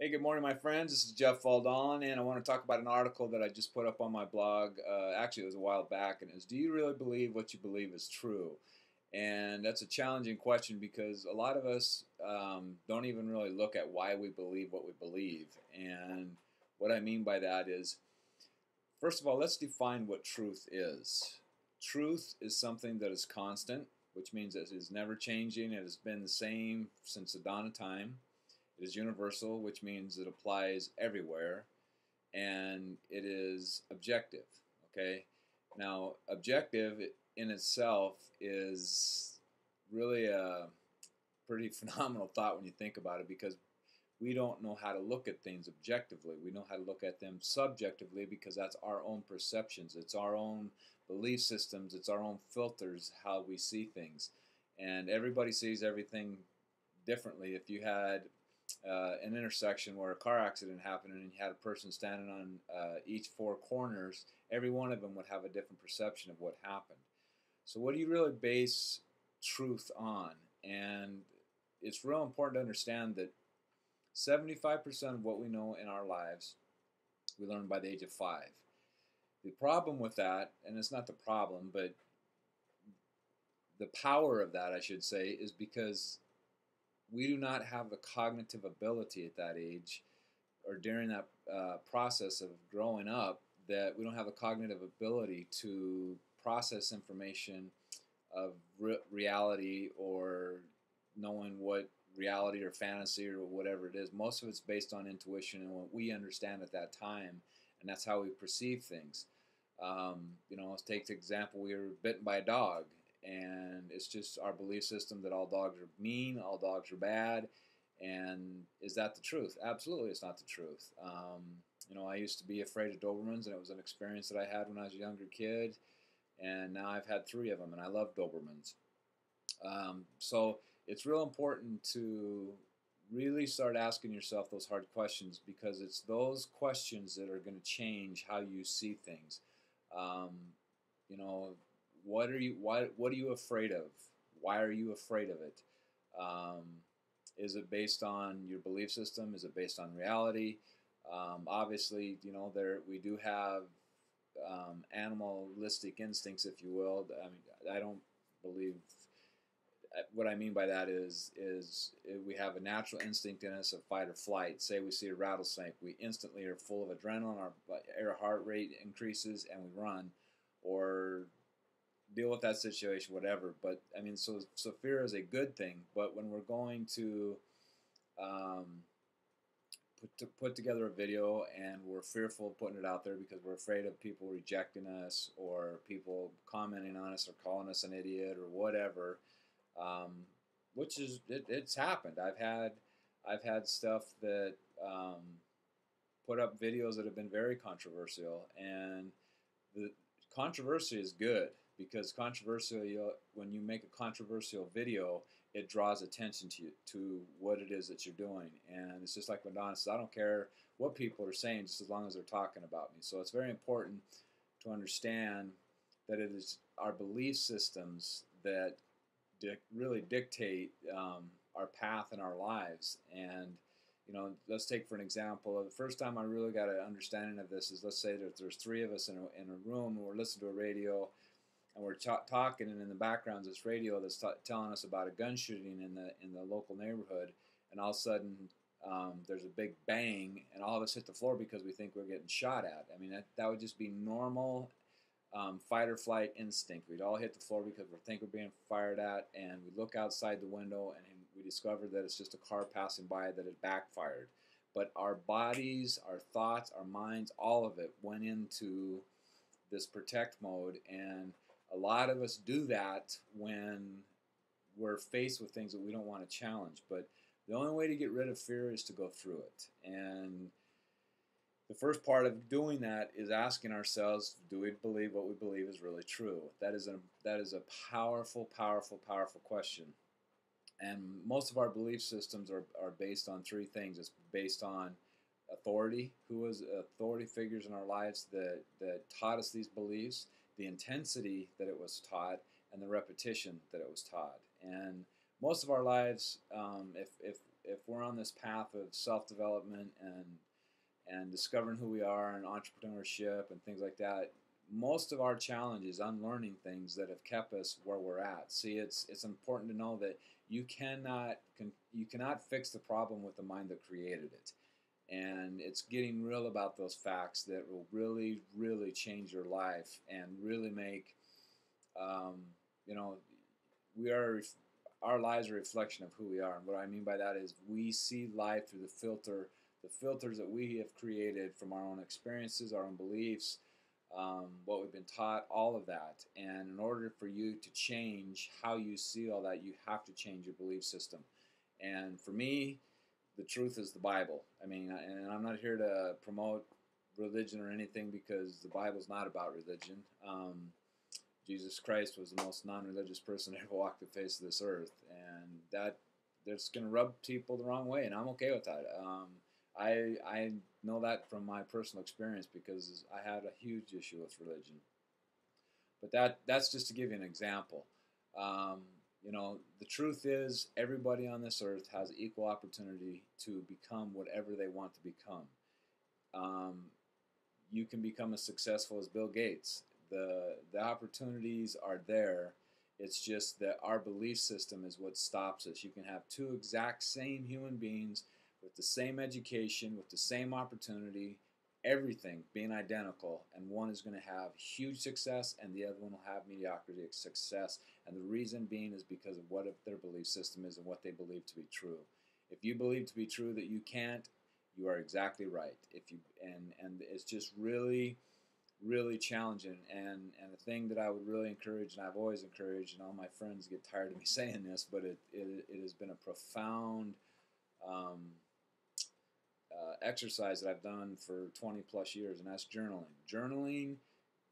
Hey, good morning, my friends. This is Jeff Valdon, and I want to talk about an article that I just put up on my blog. Actually, it was a while back, and it is, do you really believe what you believe is true? And that's a challenging question because a lot of us don't even really look at why we believe what we believe. And what I mean by that is, first of all, let's define what truth is. Truth is something that is constant, which means it is never changing. It has been the same since the dawn of time. It is universal, which means it applies everywhere, and it is objective. Okay, now objective in itself is really a pretty phenomenal thought when you think about it, because we don't know how to look at things objectively. We know how to look at them subjectively because that's our own perceptions, it's our own belief systems, it's our own filters, how we see things. And everybody sees everything differently. If you had an intersection where a car accident happened and you had a person standing on each four corners, every one of them would have a different perception of what happened. So, what do you really base truth on? And it's real important to understand that 75% of what we know in our lives we learn by the age of 5. The problem with that, and it's not the problem, but the power of that, I should say, is because we do not have the cognitive ability at that age or during that process of growing up, that we don't have the cognitive ability to process information of reality, or knowing what reality or fantasy or whatever it is. Most of it's based on intuition and what we understand at that time, and that's how we perceive things. Let's take the example: we were bitten by a dog, and it's just our belief system that all dogs are mean, all dogs are bad. And is that the truth? Absolutely, it's not the truth. I used to be afraid of Dobermans, and it was an experience that I had when I was a younger kid, and now I've had 3 of them, and I love Dobermans. So it's real important to really start asking yourself those hard questions, because it's those questions that are going to change how you see things. Um, you know, what are you afraid of? Why are you afraid of it? Um, is it based on your belief system? Is it based on reality? Obviously, there we do have animalistic instincts, if you will. I mean, I don't believe. What I mean by that is we have a natural instinct in us of fight or flight. Say we see a rattlesnake, we instantly are full of adrenaline, our heart rate increases, and we run, or deal with that situation, whatever. But I mean, so fear is a good thing. But when we're going to um, put together a video and we're fearful of putting it out there because we're afraid of people rejecting us, or people commenting on us, or calling us an idiot, or whatever, um, which is it's happened. I've had stuff that put up videos that have been very controversial, and the controversy is good, because controversial, when you make a controversial video, it draws attention to what it is that you're doing. And it's just like Madonna says, I don't care what people are saying, just as long as they're talking about me. So it's very important to understand that it is our belief systems that really dictate our path in our lives. And let's take for an example. The first time I really got an understanding of this is, let's say that there's 3 of us in a room, and we're listening to a radio, and we're talking, and in the background this radio that's telling us about a gun shooting in the local neighborhood, and all of a sudden there's a big bang, and all of us hit the floor because we think we're getting shot at. I mean, that would just be normal fight or flight instinct. We'd all hit the floor because we think we're being fired at, and we look outside the window and we discover that it's just a car passing by that had backfired. But our bodies, our thoughts, our minds, all of it went into this protect mode. And a lot of us do that when we're faced with things that we don't want to challenge. But the only way to get rid of fear is to go through it. And the first part of doing that is asking ourselves, do we believe what we believe is really true? That is a powerful, powerful, powerful question. And most of our belief systems are based on 3 things. It's based on authority, who was authority figures in our lives that taught us these beliefs, the intensity that it was taught, and the repetition that it was taught. And most of our lives, if we're on this path of self-development and discovering who we are and entrepreneurship and things like that, most of our challenge is unlearning things that have kept us where we're at. See, it's important to know that you cannot fix the problem with the mind that created it, and it's getting real about those facts that will really, really change your life and really make, um, you know, we are our lives are a reflection of who we are. And what I mean by that is we see life through the filters that we have created from our own experiences, our own beliefs, what we've been taught, all of that. And in order for you to change how you see all that, you have to change your belief system. And for me, the truth is the Bible. I mean, and I'm not here to promote religion or anything, because the Bible's not about religion. Jesus Christ was the most non-religious person to ever walk the face of this earth, and that's going to rub people the wrong way, and I'm okay with that. I know that from my personal experience, because I had a huge issue with religion. But that's just to give you an example. Um, the truth is everybody on this earth has equal opportunity to become whatever they want to become. Um, you can become as successful as Bill Gates. The opportunities are there. It's just that our belief system is what stops us. You can have two exact same human beings with the same education, with the same opportunity, everything being identical, and one is going to have huge success and the other one will have mediocrity success. And the reason being is because of what their belief system is and what they believe to be true. If you believe to be true that you can't, you are exactly right. If you and it's just really, really challenging. And the thing that I would really encourage, and I've always encouraged, and all my friends get tired of me saying this, but it has been a profound um, exercise that I've done for 20 plus years, and that's journaling. Journaling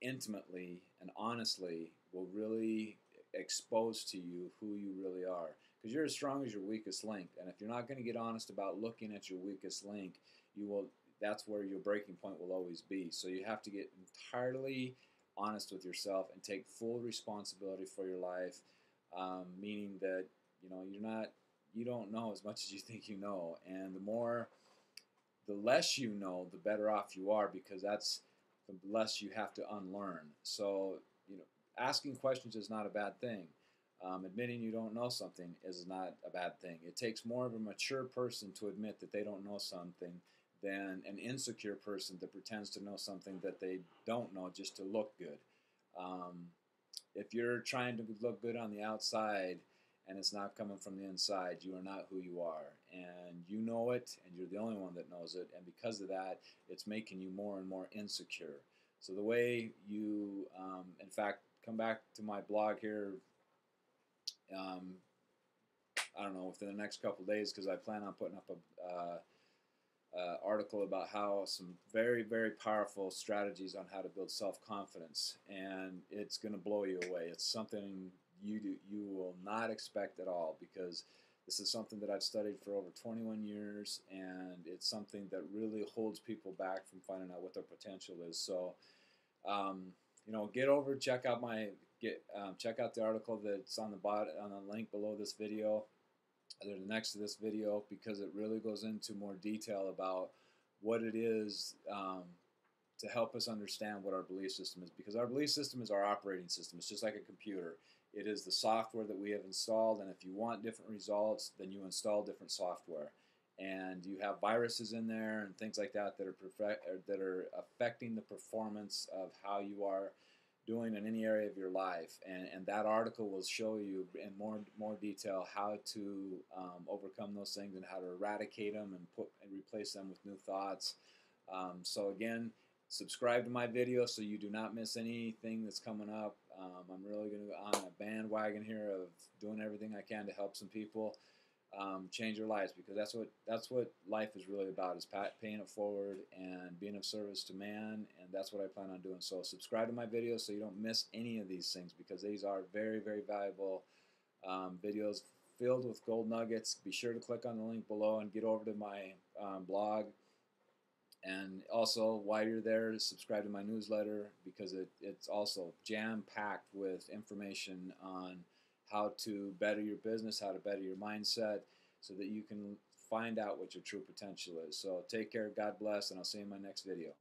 intimately and honestly will really expose to you who you really are, because you're as strong as your weakest link. And if you're not going to get honest about looking at your weakest link, you will that's where your breaking point will always be. So you have to get entirely honest with yourself and take full responsibility for your life, meaning that you don't know as much as you think you know. And the less you know, the better off you are, because that's the less you have to unlearn. So, asking questions is not a bad thing. Admitting you don't know something is not a bad thing. It takes more of a mature person to admit that they don't know something than an insecure person that pretends to know something that they don't know just to look good. Um, if you're trying to look good on the outside and it's not coming from the inside, you are not who you are. And you know it, and you're the only one that knows it. And because of that, it's making you more and more insecure. So the way you, in fact, come back to my blog here, um, I don't know, within the next couple of days, because I plan on putting up a article about how some very, very powerful strategies on how to build self-confidence, and it's going to blow you away. It's something you will not expect at all, because this is something that I've studied for over 21 years, and it's something that really holds people back from finding out what their potential is. So, get over, check out the article that's on the on the link below this video. They're next to this video, because it really goes into more detail about what it is, to help us understand what our belief system is. Because our belief system is our operating system. It's just like a computer. It is the software that we have installed, and if you want different results, then you install different software. And you have viruses in there and things like that that are affecting the performance of how you are doing in any area of your life. And that article will show you in more detail how to overcome those things and how to eradicate them and replace them with new thoughts. So again, subscribe to my video so you do not miss anything that's coming up. I'm really going to go on a bandwagon here of doing everything I can to help some people change their lives, because that's what life is really about, is paying it forward and being of service to man, and that's what I plan on doing. So subscribe to my videos so you don't miss any of these things, because these are very, very valuable videos filled with gold nuggets. Be sure to click on the link below and get over to my blog. And also, while you're there, subscribe to my newsletter, because it's also jam-packed with information on how to better your business, how to better your mindset, so that you can find out what your true potential is. So take care, God bless, and I'll see you in my next video.